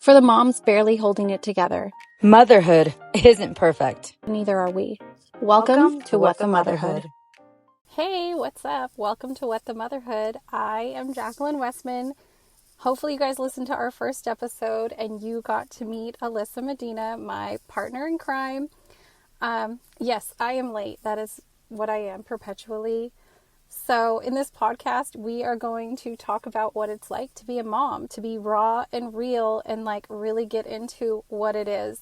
For the moms barely holding it together. Motherhood isn't perfect. Neither are we. Welcome to What the Motherhood. Hey, what's up? Welcome to What the Motherhood. I am Jacqueline Westman. Hopefully you guys listened to our first episode and you got to meet Alyssa Medina, my partner in crime. Yes, I am late. That is what I am perpetually. So in this podcast, we are going to talk about what it's like to be a mom, to be raw and real and really get into what it is.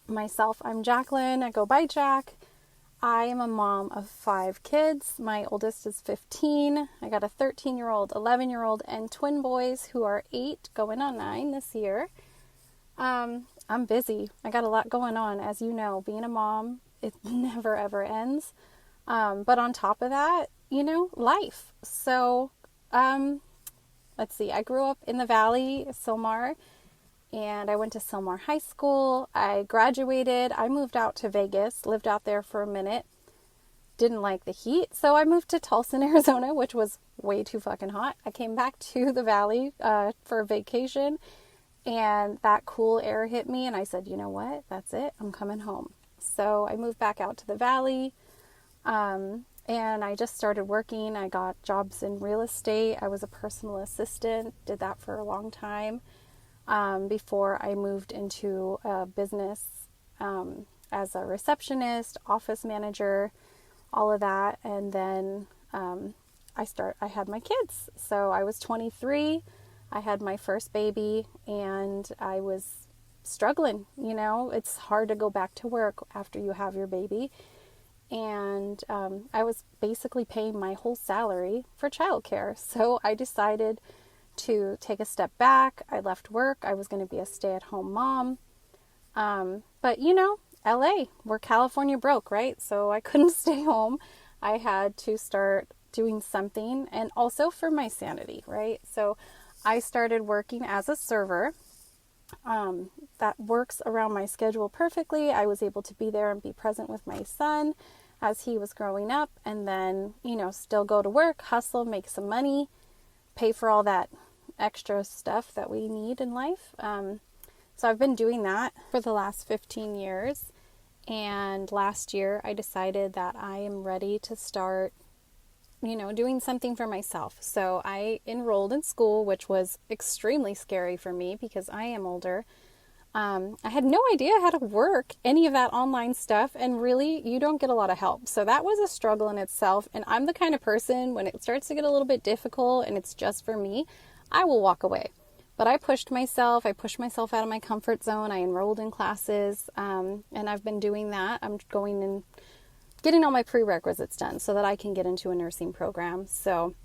Myself, I'm Jacqueline. I go by Jacq. I am a mom of 5 kids. My oldest is 15. I got a 13-year-old, 11-year-old, and twin boys who are 8, going on 9 this year. I'm busy. I got a lot going on. As you know, being a mom, it never ever ends. But on top of that, life. So, let's see. I grew up in the Valley, Sylmar, and I went to Sylmar High School. I graduated. I moved out to Vegas, lived out there for a minute. Didn't like the heat, so I moved to Tulsa, Arizona, which was way too fucking hot. I came back to the Valley for a vacation, and that cool air hit me, and I said, you know what? That's it. I'm coming home. So I moved back out to the Valley. And I just started working. I got jobs in real estate. I was a personal assistant, did that for a long time, before I moved into a business, as a receptionist, office manager, all of that. And then, I had my kids. So I was 23. I had my first baby and I was struggling. It's hard to go back to work after you have your baby. And I was basically paying my whole salary for childcare. So I decided to take a step back. I left work. I was going to be a stay-at-home mom. But LA, we're California broke, right? So I couldn't stay home. I had to start doing something, and also for my sanity, right? So I started working as a server. That works around my schedule perfectly. I was able to be there and be present with my son as he was growing up, and then, still go to work, hustle, make some money, pay for all that extra stuff that we need in life. So I've been doing that for the last 15 years. And last year I decided that I am ready to start, doing something for myself. So I enrolled in school, which was extremely scary for me because I am older. I had no idea how to work any of that online stuff, and really, you don't get a lot of help. So that was a struggle in itself, and I'm the kind of person, when it starts to get a little bit difficult and it's just for me, I will walk away. But I pushed myself out of my comfort zone. I enrolled in classes, and I've been doing that. I'm going and getting all my prerequisites done so that I can get into a nursing program. So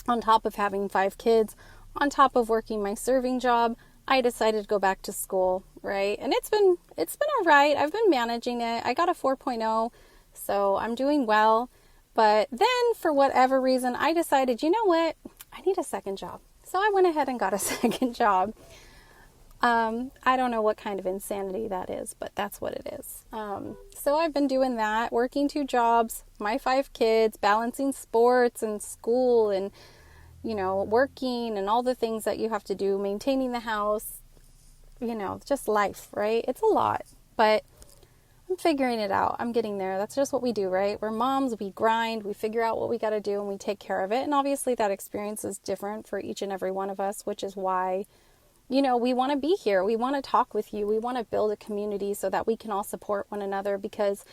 on top of having 5 kids, on top of working my serving job, I decided to go back to school, right? And it's been all right. I've been managing it. I got a 4.0, so I'm doing well. But then for whatever reason, I decided, you know what? I need a second job. So I went ahead and got a second job. I don't know what kind of insanity that is, but that's what it is. So I've been doing that, working 2 jobs, my 5 kids, balancing sports and school and working and all the things that you have to do, maintaining the house, just life, right? It's a lot, but I'm figuring it out. I'm getting there. That's just what we do, right? We're moms, we grind, we figure out what we got to do, and we take care of it. And obviously that experience is different for each and every one of us, which is why, we want to be here. We want to talk with you. We want to build a community so that we can all support one another, because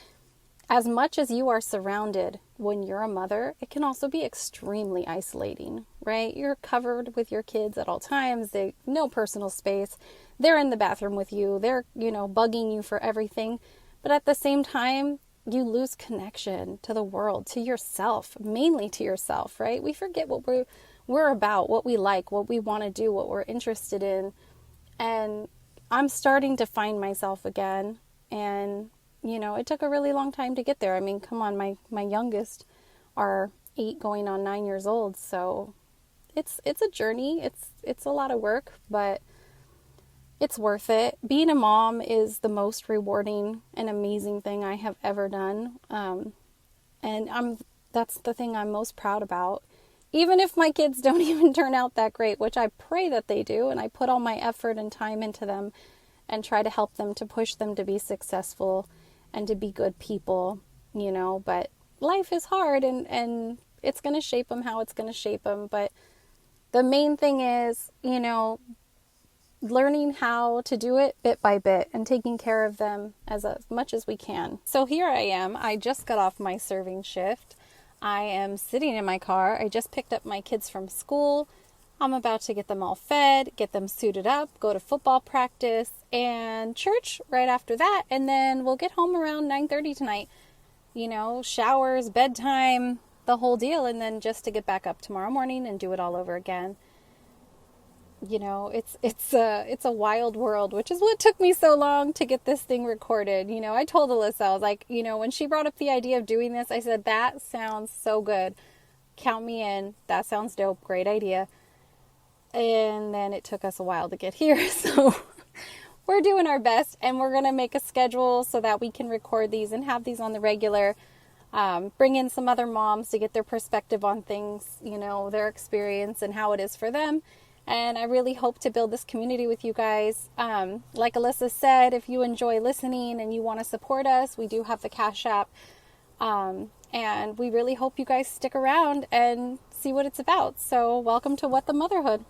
as much as you are surrounded when you're a mother, it can also be extremely isolating, right? You're covered with your kids at all times. They no personal space. They're in the bathroom with you. They're, bugging you for everything. But at the same time, you lose connection to the world, to yourself, mainly to yourself, right? We forget what we're about, what we like, what we want to do, what we're interested in. And I'm starting to find myself again. And it took a really long time to get there. I mean, come on, my youngest are 8 going on 9 years old. So it's a journey. It's a lot of work, but it's worth it. Being a mom is the most rewarding and amazing thing I have ever done. And that's the thing I'm most proud about even if my kids don't even turn out that great, which I pray that they do, and I put all my effort and time into them and try to help them, to push them to be successful and to be good people, but life is hard, and it's going to shape them how it's going to shape them. But the main thing is, learning how to do it bit by bit and taking care of them as much as we can. So here I am. I just got off my serving shift. I am sitting in my car. I just picked up my kids from school. I'm about to get them all fed, get them suited up, go to football practice and church right after that. And then we'll get home around 9:30 tonight. Showers, bedtime, the whole deal. And then just to get back up tomorrow morning and do it all over again. It's a wild world, which is what took me so long to get this thing recorded. I told Alyssa, I was like, when she brought up the idea of doing this, I said, that sounds so good. Count me in. That sounds dope. Great idea. And then it took us a while to get here. So we're doing our best, and we're going to make a schedule so that we can record these and have these on the regular. Bring in some other moms to get their perspective on things, their experience and how it is for them. And I really hope to build this community with you guys. Like Alyssa said, if you enjoy listening and you want to support us, we do have the Cash App. And we really hope you guys stick around and see what it's about. So welcome to What the Motherhood.